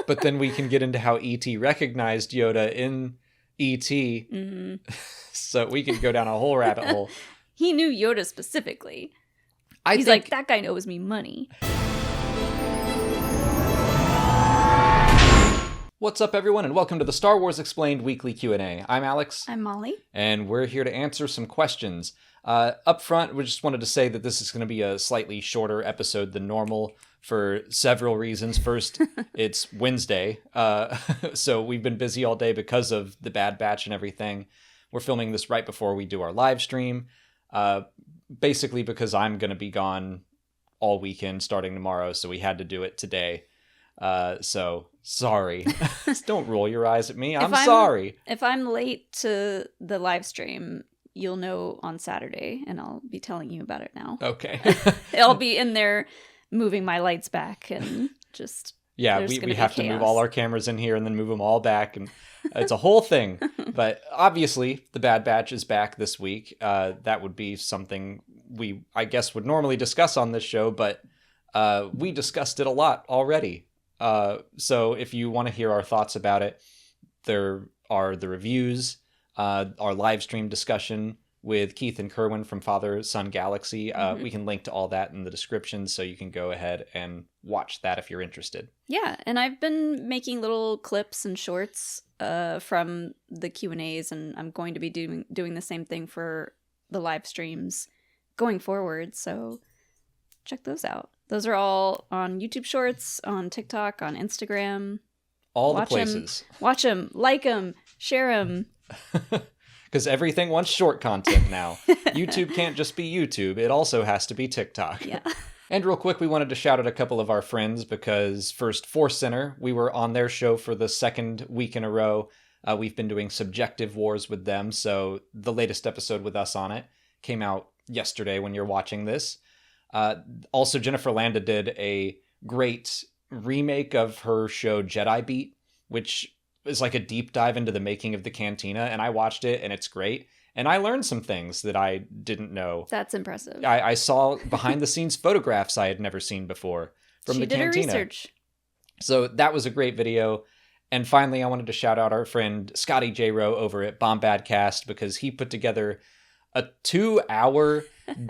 But then we can get into how E.T. recognized Yoda in E.T. Mm-hmm. So we could go down a whole rabbit hole. He knew Yoda specifically. He's like, that guy owes me money. What's up, everyone, and welcome to the Star Wars Explained Weekly Q&A. I'm Alex. I'm Molly. And we're here to answer some questions. Up front, we just wanted to say that this is going to be a slightly shorter episode than normal for several reasons. First, it's Wednesday, so we've been busy all day because of the Bad Batch and everything. We're filming this right before we do our live stream, basically because I'm going to be gone all weekend starting tomorrow, so we had to do it today. So sorry. Don't roll your eyes at me. I'm sorry. If I'm late to the live stream, you'll know on Saturday, and I'll be telling you about it now. Okay. I'll be in there moving my lights back and just... Yeah, we have to move all our cameras in here and then move them all back, and it's a whole thing. But obviously, the Bad Batch is back this week. That would be something we, I guess, would normally discuss on this show, but we discussed it a lot already. So if you want to hear our thoughts about it, there are the reviews, our live stream discussion with Keith and Kerwin from Father Son Galaxy. We can link to all that in the description, so you can go ahead and watch that if you're interested. Yeah, and I've been making little clips and shorts from the Q&As, and I'm going to be doing the same thing for the live streams going forward, so check those out. Those are all on YouTube Shorts, on TikTok, on Instagram. All the places. Watch them, like them, share them. Because everything wants short content now. YouTube can't just be YouTube. It also has to be TikTok. Yeah. And real quick, we wanted to shout out a couple of our friends because first, Force Center, we were on their show for the second week in a row. We've been doing Subjective Wars with them. So the latest episode with us on it came out yesterday when you're watching this. Also, Jennifer Landa did a great remake of her show Jedi Beat, which is like a deep dive into the making of the Cantina, and I watched it, and it's great. And I learned some things that I didn't know. That's impressive. I saw behind-the-scenes photographs I had never seen before from the Cantina. She did her research. So that was a great video. And finally, I wanted to shout out our friend Scotty J. Rowe over at Bombadcast, because he put together a 2-hour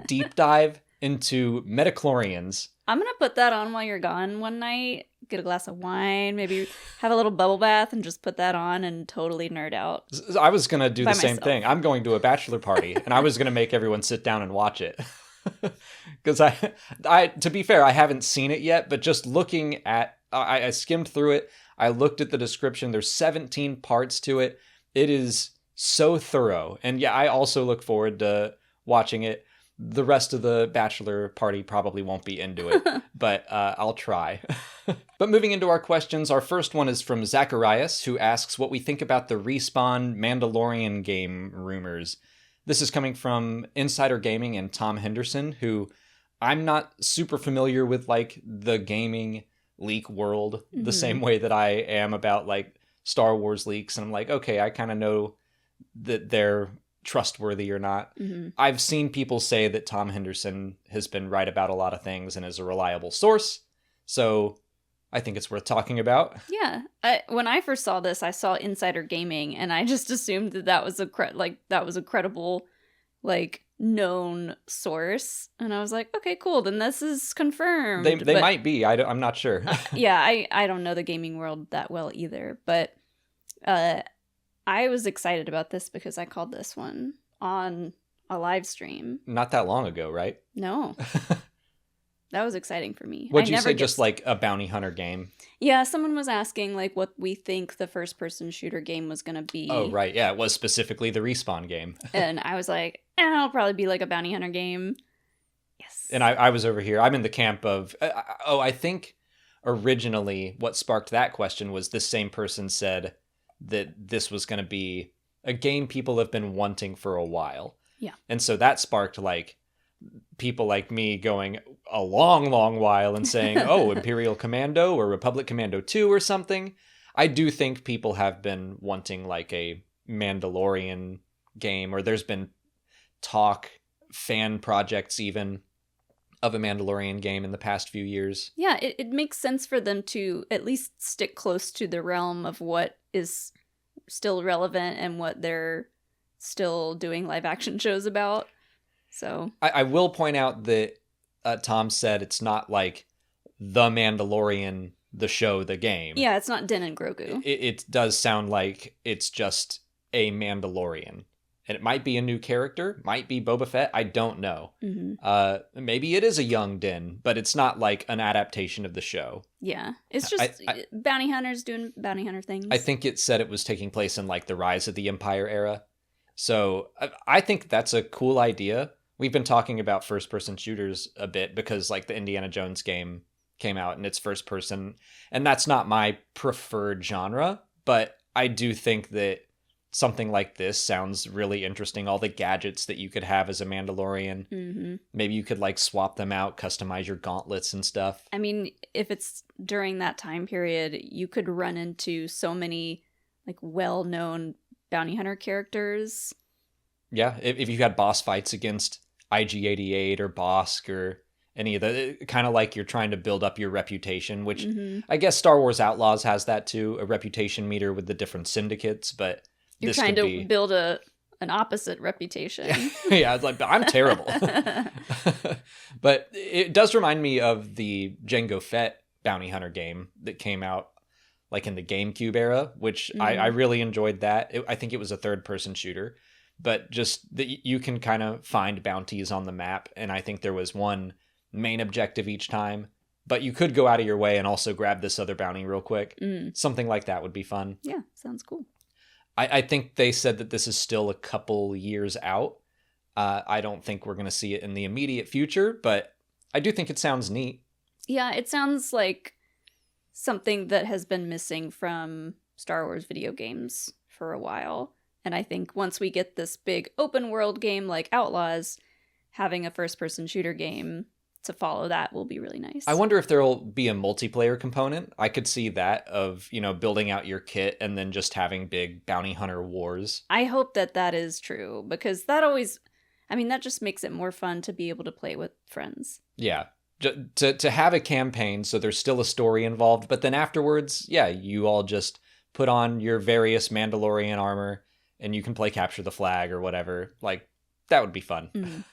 deep dive into Metachlorians. I'm going to put that on while you're gone one night. Get a glass of wine, maybe have a little bubble bath and just put that on and totally nerd out. I was going to do the same thing. I'm going to a bachelor party and I was going to make everyone sit down and watch it. Because I, to be fair, I haven't seen it yet, but just looking at, I skimmed through it. I looked at the description. There's 17 parts to it. It is so thorough. And yeah, I also look forward to watching it. The rest of the bachelor party probably won't be into it, but I'll try. But moving into our questions, our first one is from Zacharias, who asks what we think about the Respawn Mandalorian game rumors. This is coming from Insider Gaming and Tom Henderson, who I'm not super familiar with, like, the gaming leak world the same way that I am about, like, Star Wars leaks. And I'm like, okay, I kind of know that they're trustworthy or not. I've seen people say that Tom Henderson has been right about a lot of things and is a reliable source, so I think it's worth talking about. Yeah, when I first saw this, I saw Insider Gaming, and I just assumed that was a credible, like, known source, and I was like, okay, cool, then this is confirmed. They might be. I'm not sure. Yeah, I don't know the gaming world that well either, but I was excited about this because I called this one on a live stream. Not that long ago, right? No. That was exciting for me. What'd you say, just like a bounty hunter game? Yeah, someone was asking like what we think the first-person shooter game was going to be. Oh, right. Yeah, it was specifically the Respawn game. And I was like, it'll probably be like a bounty hunter game. Yes. And I was over here. I'm in the camp of... I think originally what sparked that question was this same person said that this was going to be a game people have been wanting for a while. Yeah. And so that sparked, like, people like me going a long, long while and saying, oh, Imperial Commando or Republic Commando 2 or something. I do think people have been wanting, like, a Mandalorian game, or there's been talk, fan projects even, of a Mandalorian game in the past few years. Yeah, it makes sense for them to at least stick close to the realm of what is still relevant and what they're still doing live action shows about. So I will point out that Tom said it's not like The Mandalorian, the show, the game. Yeah, it's not Din and Grogu. It does sound like it's just a Mandalorian. And it might be a new character, might be Boba Fett, I don't know. Mm-hmm. Maybe it is a young Din, but it's not like an adaptation of the show. Yeah, it's just bounty hunters doing bounty hunter things. I think it said it was taking place in like the Rise of the Empire era. So I think that's a cool idea. We've been talking about first-person shooters a bit because like the Indiana Jones game came out and it's first person, and that's not my preferred genre, but I do think that something like this sounds really interesting. All the gadgets that you could have as a Mandalorian. Mm-hmm. Maybe you could like swap them out, customize your gauntlets and stuff. I mean, if it's during that time period, you could run into so many like well-known bounty hunter characters. Yeah, if you had boss fights against IG-88 or Bosk or any of the, kind of like you're trying to build up your reputation, which I guess Star Wars Outlaws has that too, a reputation meter with the different syndicates, but you're trying to build an opposite reputation. Yeah, it's like, I'm terrible. But it does remind me of the Jango Fett bounty hunter game that came out like in the GameCube era, which I really enjoyed that. I think it was a third-person shooter, but just that you can kind of find bounties on the map, and I think there was one main objective each time, but you could go out of your way and also grab this other bounty real quick. Something like that would be fun. Yeah, sounds cool. I think they said that this is still a couple years out. I don't think we're going to see it in the immediate future, but I do think it sounds neat. Yeah, it sounds like something that has been missing from Star Wars video games for a while. And I think once we get this big open world game like Outlaws, having a first-person shooter game to follow that will be really nice. I wonder if there'll be a multiplayer component. I could see that of, building out your kit and then just having big bounty hunter wars. I hope that is true, because that just makes it more fun to be able to play with friends. Yeah. To have a campaign, so there's still a story involved, but then afterwards, yeah, you all just put on your various Mandalorian armor and you can play Capture the Flag or whatever. Like, that would be fun.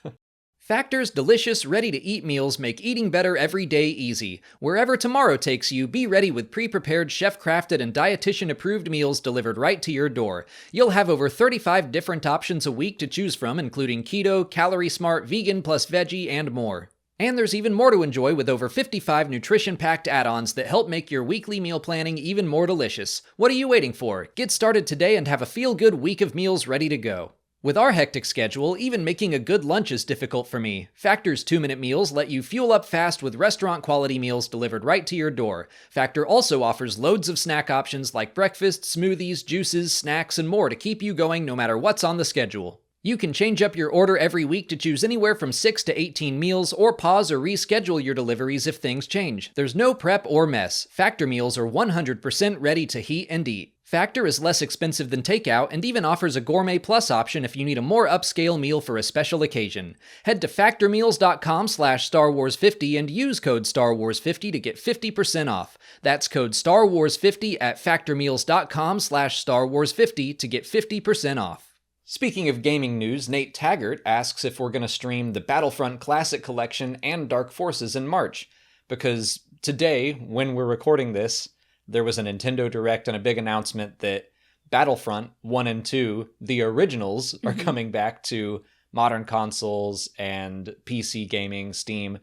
Factor's delicious, ready-to-eat meals make eating better every day easy. Wherever tomorrow takes you, be ready with pre-prepared, chef-crafted, and dietitian-approved meals delivered right to your door. You'll have over 35 different options a week to choose from, including keto, calorie-smart, vegan plus veggie, and more. And there's even more to enjoy with over 55 nutrition-packed add-ons that help make your weekly meal planning even more delicious. What are you waiting for? Get started today and have a feel-good week of meals ready to go. With our hectic schedule, even making a good lunch is difficult for me. Factor's 2-minute meals let you fuel up fast with restaurant-quality meals delivered right to your door. Factor also offers loads of snack options like breakfast, smoothies, juices, snacks, and more to keep you going no matter what's on the schedule. You can change up your order every week to choose anywhere from 6 to 18 meals, or pause or reschedule your deliveries if things change. There's no prep or mess. Factor meals are 100% ready to heat and eat. Factor is less expensive than takeout and even offers a Gourmet Plus option if you need a more upscale meal for a special occasion. Head to factormeals.com/StarWars50 and use code StarWars50 to get 50% off. That's code StarWars50 at factormeals.com/StarWars50 to get 50% off. Speaking of gaming news, Nate Taggart asks if we're going to stream the Battlefront Classic Collection and Dark Forces in March, because today, when we're recording this, there was a Nintendo Direct and a big announcement that Battlefront 1 and 2, the originals, are coming back to modern consoles and PC gaming, Steam.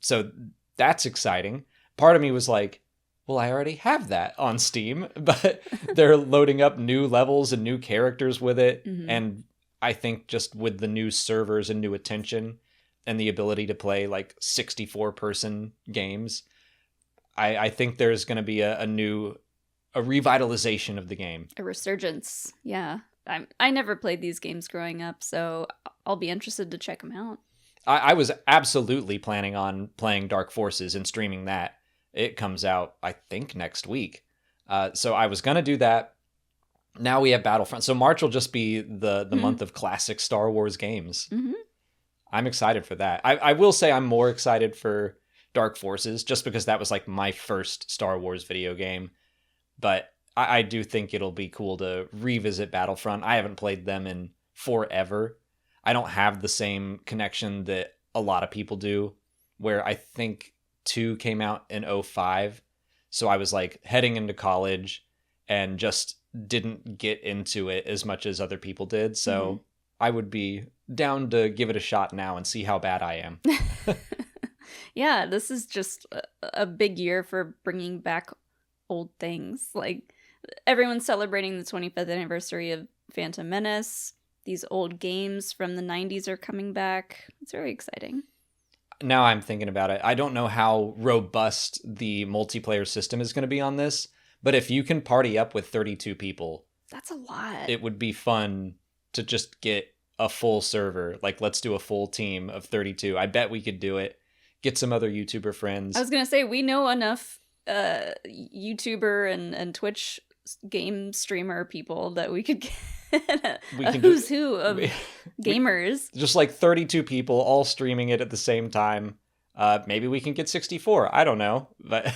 So that's exciting. Part of me was like, well, I already have that on Steam, but they're loading up new levels and new characters with it. And I think just with the new servers and new attention and the ability to play like 64-person games, I think there's going to be a revitalization of the game. A resurgence. Yeah. I never played these games growing up, so I'll be interested to check them out. I was absolutely planning on playing Dark Forces and streaming that. It comes out, I think, next week. So I was going to do that. Now we have Battlefront. So March will just be the month of classic Star Wars games. I'm excited for that. I will say I'm more excited for Dark Forces just because that was like my first Star Wars video game. But I do think it'll be cool to revisit Battlefront. I haven't played them in forever. I don't have the same connection that a lot of people do, where I think 2 came out in 2005. So I was like heading into college and just didn't get into it as much as other people did. So I would be down to give it a shot now and see how bad I am. Yeah, this is just a big year for bringing back old things. Like, everyone's celebrating the 25th anniversary of Phantom Menace. These old games from the 90s are coming back. It's very exciting. Now I'm thinking about it. I don't know how robust the multiplayer system is going to be on this, but if you can party up with 32 people, that's a lot. It would be fun to just get a full server. Like, let's do a full team of 32. I bet we could do it. Get some other YouTuber friends. I was going to say, we know enough YouTuber and Twitch game streamer people that we could get a who's who of gamers. Just like 32 people all streaming it at the same time. Maybe we can get 64. I don't know. But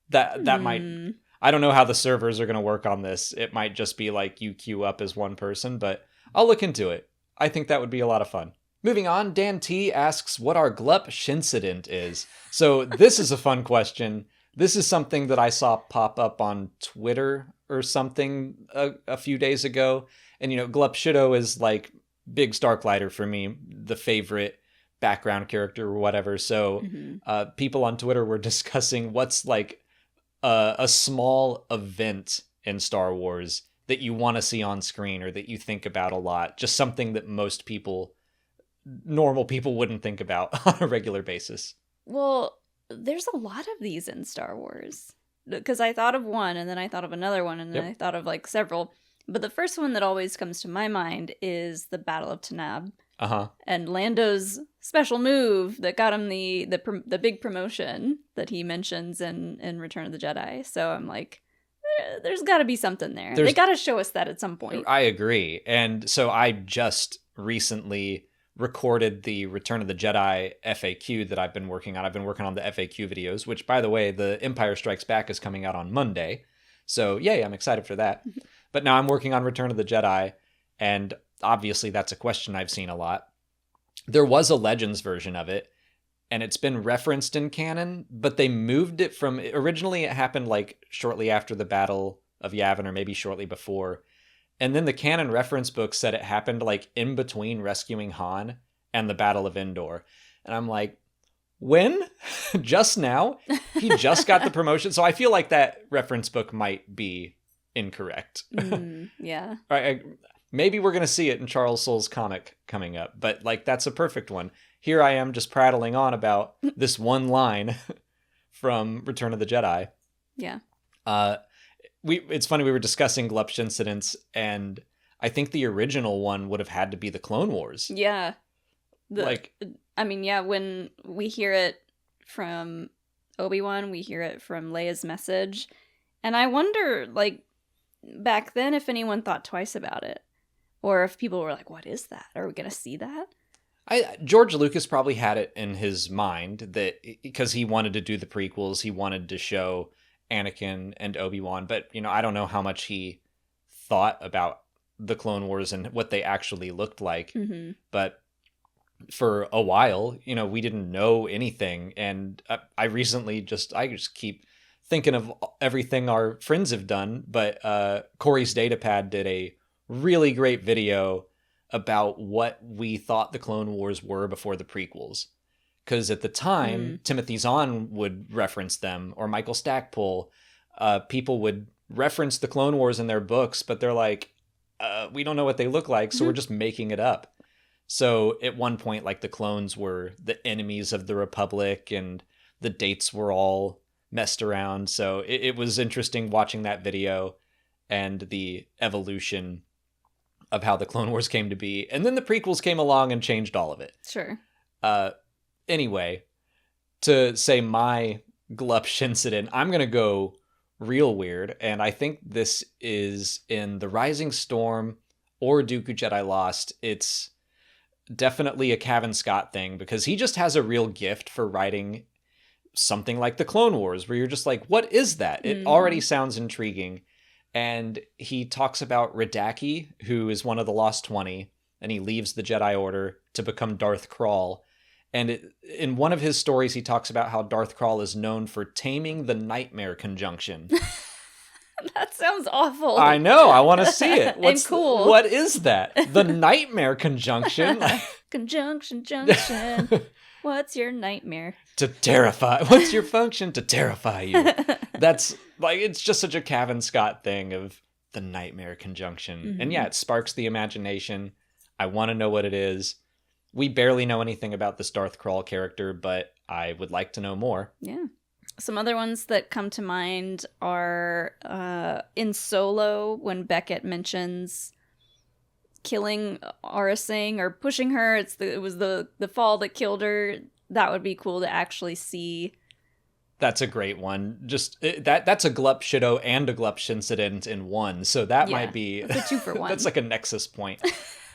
that might... I don't know how the servers are going to work on this. It might just be like you queue up as one person, but I'll look into it. I think that would be a lot of fun. Moving on, Dan T asks what our Glup Shincident is. So this is a fun question. This is something that I saw pop up on Twitter or something a few days ago. And, Glup Shido is like big Starklighter for me, the favorite background character or whatever. So people on Twitter were discussing what's like a small event in Star Wars that you want to see on screen or that you think about a lot. Just something that most people, normal people, wouldn't think about on a regular basis. Well, there's a lot of these in Star Wars. Because I thought of one, and then I thought of another one, and then I thought of like several. But the first one that always comes to my mind is the Battle of Tanab. And Lando's special move that got him the big promotion that he mentions in Return of the Jedi. So I'm like, there's got to be something there. They got to show us that at some point. I agree. And so I just recently recorded the Return of the Jedi FAQ that I've been working on. I've been working on the FAQ videos, which, by the way, the Empire Strikes Back is coming out on Monday. So yay, I'm excited for that. But now I'm working on Return of the Jedi, and obviously that's a question I've seen a lot. There was a Legends version of it, and it's been referenced in canon, but they moved it from... Originally, it happened like shortly after the Battle of Yavin, or maybe shortly before. And then the canon reference book said it happened like in between rescuing Han and the Battle of Endor. And I'm like, when? Just now? He just got the promotion. So I feel like that reference book might be incorrect. Yeah. Maybe we're going to see it in Charles Soule's comic coming up. But like, that's a perfect one. Here I am just prattling on about this one line from Return of the Jedi. Yeah. It's funny, we were discussing Glup Shincidents, and I think the original one would have had to be the Clone Wars. Yeah. When we hear it from Obi-Wan, we hear it from Leia's message. And I wonder, like, back then if anyone thought twice about it. Or if people were like, what is that? Are we going to see that? George Lucas probably had it in his mind that because he wanted to do the prequels, he wanted to show Anakin and Obi-Wan, but I don't know how much he thought about the Clone Wars and what they actually looked like. But for a while, we didn't know anything, and I just keep thinking of everything our friends have done. But Corey's Datapad did a really great video about what we thought the Clone Wars were before the prequels. Because at the time, Timothy Zahn would reference them, or Michael Stackpole. People would reference the Clone Wars in their books, but they're like, we don't know what they look like, so we're just making it up. So at one point, like, the clones were the enemies of the Republic, and the dates were all messed around. So it was interesting watching that video and the evolution of how the Clone Wars came to be. And then the prequels came along and changed all of it. Sure. Anyway, to say my Glup Shincident, I'm going to go real weird, and I think this is in The Rising Storm or Dooku Jedi Lost. It's definitely a Cavan Scott thing, because he just has a real gift for writing something like the Clone Wars, where you're just like, what is that? It already sounds intriguing. And he talks about Redaki, who is one of the Lost 20, and he leaves the Jedi Order to become Darth Krall. And in one of his stories, he talks about how Darth Krall is known for taming the Nightmare Conjunction. That sounds awful. I know. I want to see it. And cool. What is that? The Nightmare Conjunction? Conjunction, junction. What's your nightmare? To terrify. What's your function? To terrify you. That's like, it's just such a Cavan Scott thing of the Nightmare Conjunction. Mm-hmm. And yeah, it sparks the imagination. I want to know what it is. We barely know anything about this Darth Krall character, but I would like to know more. Yeah. Some other ones that come to mind are in Solo, when Beckett mentions killing Aurra Sing or pushing her. It was the fall that killed her. That would be cool to actually see. That's a great one. That's a Glup Shido and a Glup Shincident in one. So that might be a 2-for-1. That's like a nexus point.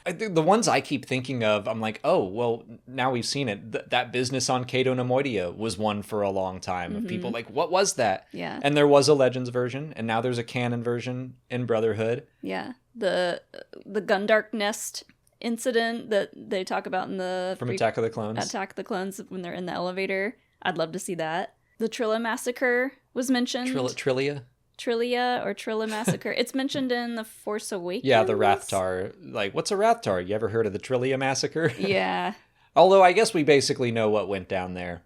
I think the ones I keep thinking of, I'm like, oh, well, now we've seen it. That business on Cato Nemoidia was one for a long time. Of people like, what was that? Yeah. And there was a Legends version, and now there's a canon version in Brotherhood. Yeah. The Gundark Nest incident that they talk about in the... From Attack of the Clones. Attack of the Clones, when they're in the elevator. I'd love to see that. The Trilla Massacre was mentioned. Trillia? Trillia or Trilla Massacre. It's mentioned in The Force Awakens. Yeah, the Rathtar. Like, what's a Rathtar? You ever heard of the Trillia Massacre? Yeah. Although I guess we basically know what went down there.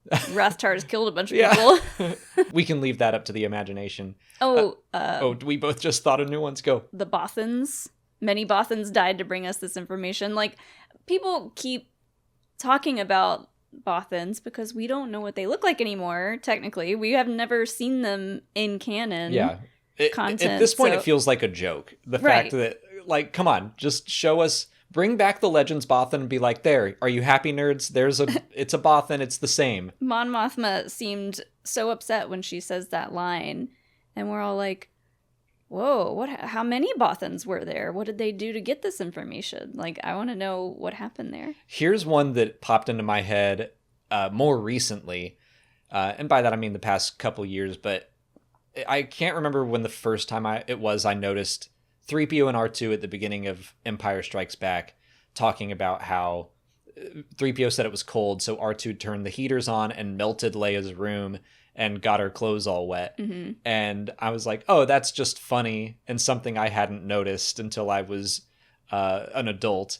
Rathtar's killed a bunch of people. We can leave that up to the imagination. We both just thought of new ones. Go. The Bothans. Many Bothans died to bring us this information. Like, people keep talking about Bothans because we don't know what they look like anymore. Technically, we have never seen them in canon. Yeah, content. At this point, it feels like a joke. The fact that, like, come on, just show us, bring back the Legends Bothan and be like, there, are you happy, nerds? It's a Bothan. It's the same. Mon Mothma seemed so upset when she says that line, and we're all like, whoa, how many Bothans were there? What did they do to get this information? Like, I want to know what happened there. Here's one that popped into my head more recently. And by that, I mean the past couple years, but I can't remember when the first time I noticed 3PO and R2 at the beginning of Empire Strikes Back talking about how 3PO said it was cold, so R2 turned the heaters on and melted Leia's room and got her clothes all wet. Mm-hmm. And I was like, oh, that's just funny and something I hadn't noticed until I was an adult.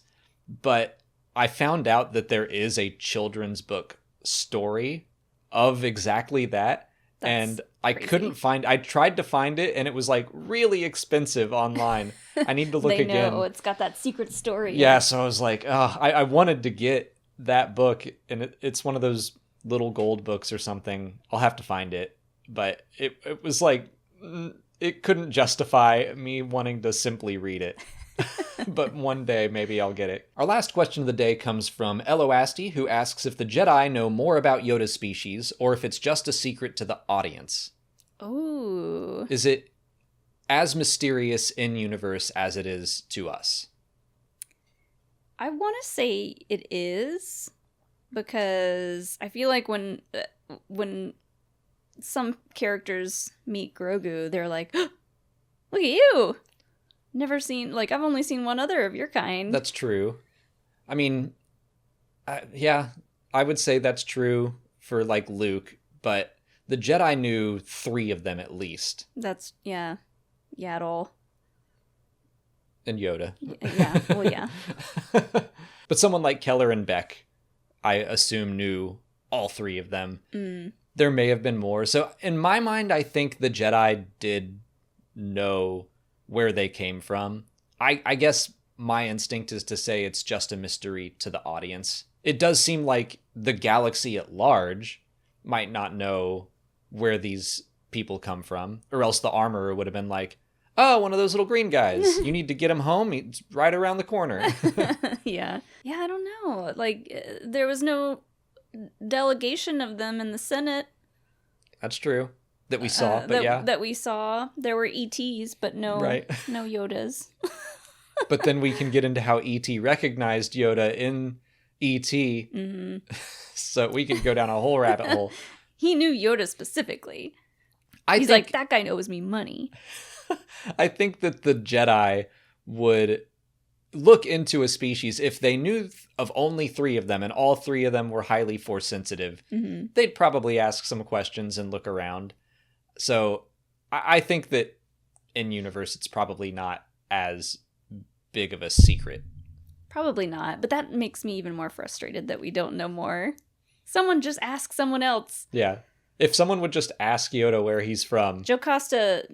But I found out that there is a children's book story of exactly that. That's crazy. I tried to find it, and it was like really expensive online. I need to look again. They know it's got that secret story. Yeah, so I was like, I wanted to get that book, and it's one of those little gold books or something. I'll have to find it. But it was like, it couldn't justify me wanting to simply read it. But one day, maybe I'll get it. Our last question of the day comes from Eloasti, who asks if the Jedi know more about Yoda's species, or if it's just a secret to the audience. Ooh. Is it as mysterious in universe as it is to us? I want to say it is, because I feel like when some characters meet Grogu, they're like, oh, look at you! Never seen, like, I've only seen one other of your kind. That's true. I mean, yeah, I would say that's true for, like, Luke, but the Jedi knew 3 of them at least. That's, yeah, Yaddle. And Yoda. Yeah, well, yeah. But someone like Keller and Beck, I assume, knew all 3 of them. Mm. There may have been more. So in my mind, I think the Jedi did know where they came from. I guess my instinct is to say it's just a mystery to the audience. It does seem like the galaxy at large might not know where these people come from, or else the armorer would have been like, oh, one of those little green guys. You need to get him home. He's right around the corner. Yeah. Yeah, I don't know. Like, there was no delegation of them in the Senate. That's true. That we saw, but yeah. That we saw. There were ETs, but no, right. No Yodas. But then we can get into how E.T. recognized Yoda in E.T. Mm-hmm. So we could go down a whole rabbit hole. He knew Yoda specifically. He's like, that guy owes me money. I think that the Jedi would look into a species if they knew of only 3 of them and all 3 of them were highly force sensitive. Mm-hmm. They'd probably ask some questions and look around. So I think that in universe it's probably not as big of a secret. Probably not, but that makes me even more frustrated that we don't know more. Someone just ask someone else. Yeah. If someone would just ask Yoda where he's from. Jocasta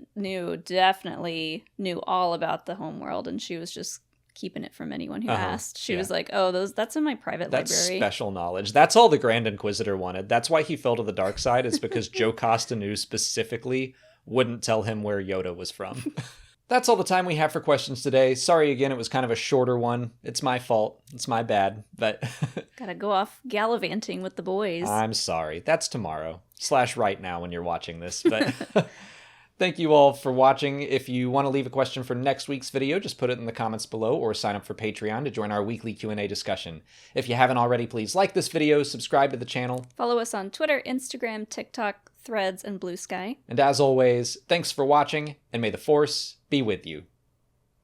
definitely knew all about the homeworld, and she was just keeping it from anyone who asked. She was like, oh, that's in my private library. That's special knowledge. That's all the Grand Inquisitor wanted. That's why he fell to the dark side, is because Jocasta knew specifically wouldn't tell him where Yoda was from. That's all the time we have for questions today. Sorry again, it was kind of a shorter one. It's my fault. It's my bad. But gotta go off gallivanting with the boys. I'm sorry. That's tomorrow. / right now when you're watching this. But thank you all for watching. If you want to leave a question for next week's video, just put it in the comments below or sign up for Patreon to join our weekly Q&A discussion. If you haven't already, please like this video, subscribe to the channel. Follow us on Twitter, Instagram, TikTok, Threads, and Blue Sky. And as always, thanks for watching, and may the Force be with you.